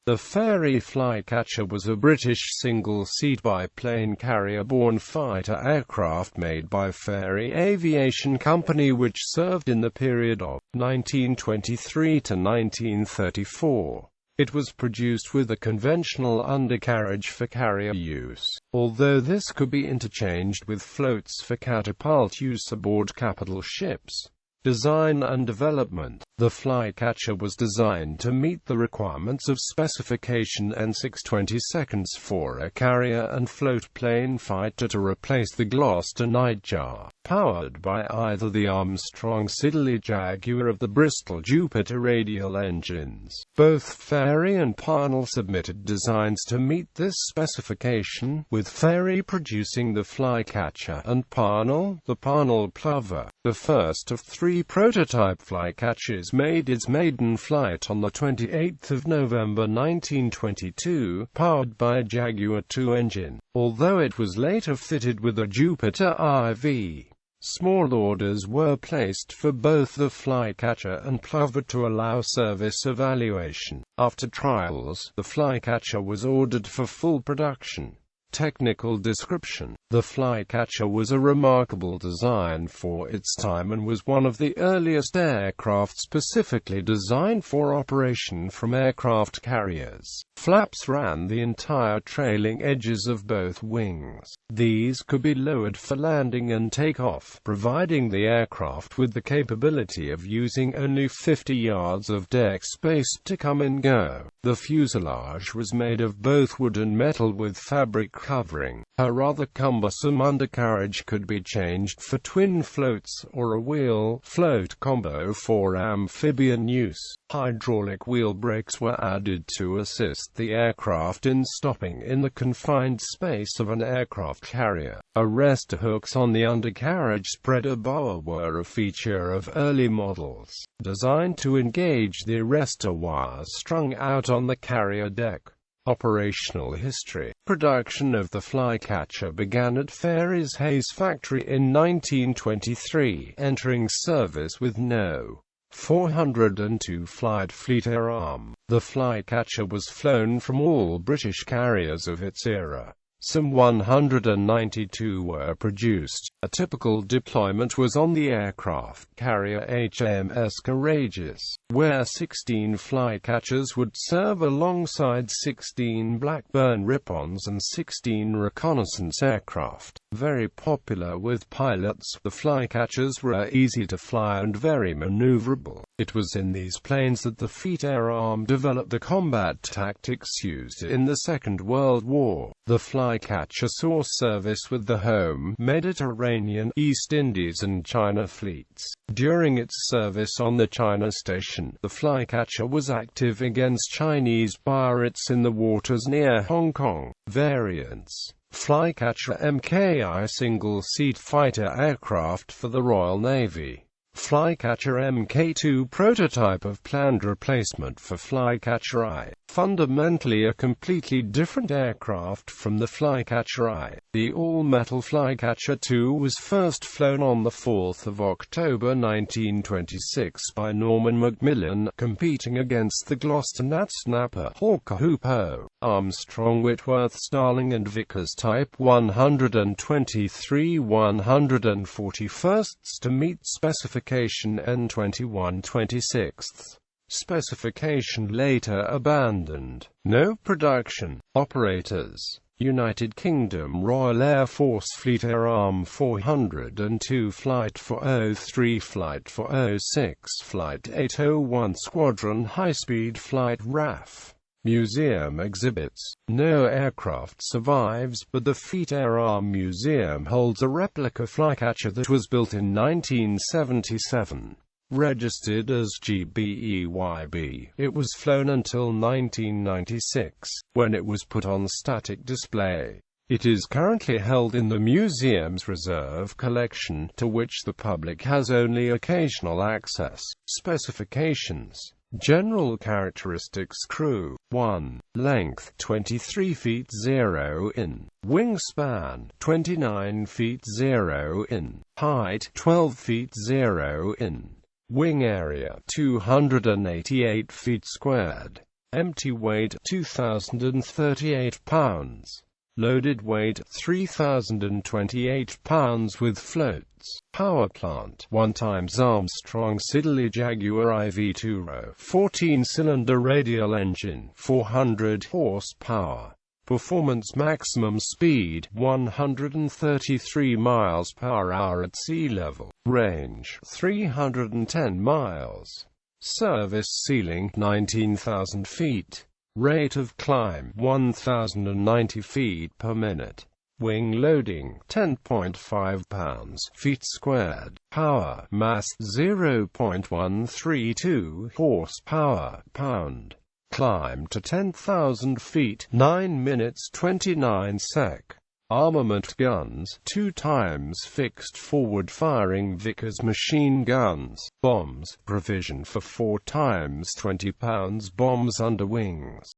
The Fairey Flycatcher was a British single-seat biplane carrier-borne fighter aircraft made by Fairey Aviation Company, which served in the period of 1923 to 1934. It was produced with a conventional undercarriage for carrier use, although this could be interchanged with floats for catapult use aboard capital ships. Design and development. The Flycatcher was designed to meet the requirements of Specification N622 for a carrier and float plane fighter to replace the Gloucester Nightjar, powered by either the Armstrong Siddeley Jaguar of the Bristol Jupiter radial engines. Both Fairey and Parnell submitted designs to meet this specification, with Fairey producing the Flycatcher and Parnell the Parnell Plover. The first of three prototype Flycatchers made its maiden flight on 28 November 1922, powered by a Jaguar 2 engine, although it was later fitted with a Jupiter IV. Small orders were placed for both the Flycatcher and Plover to allow service evaluation. After trials, the Flycatcher was ordered for full production. Technical description. The Flycatcher was a remarkable design for its time and was one of the earliest aircraft specifically designed for operation from aircraft carriers. Flaps ran the entire trailing edges of both wings. These could be lowered for landing and takeoff, providing the aircraft with the capability of using only 50 yards of deck space to come and go. The fuselage was made of both wood and metal with fabric covering. A rather cumbersome undercarriage could be changed for twin floats or a wheel-float combo for amphibian use. Hydraulic wheel brakes were added to assist the aircraft in stopping in the confined space of an aircraft carrier. Arrestor hooks on the undercarriage spreader bar were a feature of early models, designed to engage the arrestor wires strung out on the carrier deck. Operational history. Production of the Flycatcher began at Fairey's Hayes factory in 1923, entering service with No. 402 Flight Fleet Air Arm. The Flycatcher was flown from all British carriers of its era. Some 192 were produced. A typical deployment was on the aircraft carrier HMS Courageous, where 16 Flycatchers would serve alongside 16 Blackburn Ripons and 16 reconnaissance aircraft. Very popular with pilots, the Flycatchers were easy to fly and very maneuverable. It was in these planes that the Fleet Air Arm developed the combat tactics used in the Second World War. The Flycatcher saw service with the home, Mediterranean, East Indies and China fleets. During its service on the China Station, the Flycatcher was active against Chinese pirates in the waters near Hong Kong. Variants. Flycatcher Mki, single-seat fighter aircraft for the Royal Navy. Flycatcher Mk2, prototype of planned replacement for Flycatcher I. Fundamentally a completely different aircraft from the Flycatcher I. The all-metal Flycatcher II was first flown on 4 October 1926 by Norman Macmillan, competing against the Gloucester Snapper, Hawker Hoopo, Armstrong Whitworth Starling and Vickers Type 123 141st to meet specification N21/26. Specification later abandoned. No production. Operators. United Kingdom Royal Air Force Fleet Air Arm 402 Flight 403 Flight 406 Flight 801 Squadron High Speed Flight RAF. Museum exhibits. No aircraft survives, but the Fleet Air Arm Museum holds a replica Flycatcher that was built in 1977. Registered as GBEYB, it was flown until 1996, when it was put on static display. It is currently held in the museum's reserve collection, to which the public has only occasional access. Specifications. General characteristics. Crew. 1. Length 23 feet 0 in. Wingspan 29 feet 0 in. Height 12 feet 0 in. Wing area 288 feet squared. Empty weight 2,038 pounds. Loaded weight 3,028 pounds with floats. Power plant 1 times Armstrong Siddeley Jaguar IV2 14-cylinder radial engine, 400 horsepower. Performance maximum speed 133 miles per hour at sea level. Range 310 miles. Service ceiling 19,000 feet. Rate of climb 1,090 feet per minute. Wing loading 10.5 pounds feet squared. Power mass 0.132 horsepower pound. Climb to 10,000 feet 9 minutes 29 sec. Armament guns 2 times fixed forward firing Vickers machine guns. Bombs provision for 4 times 20 pounds bombs under wings.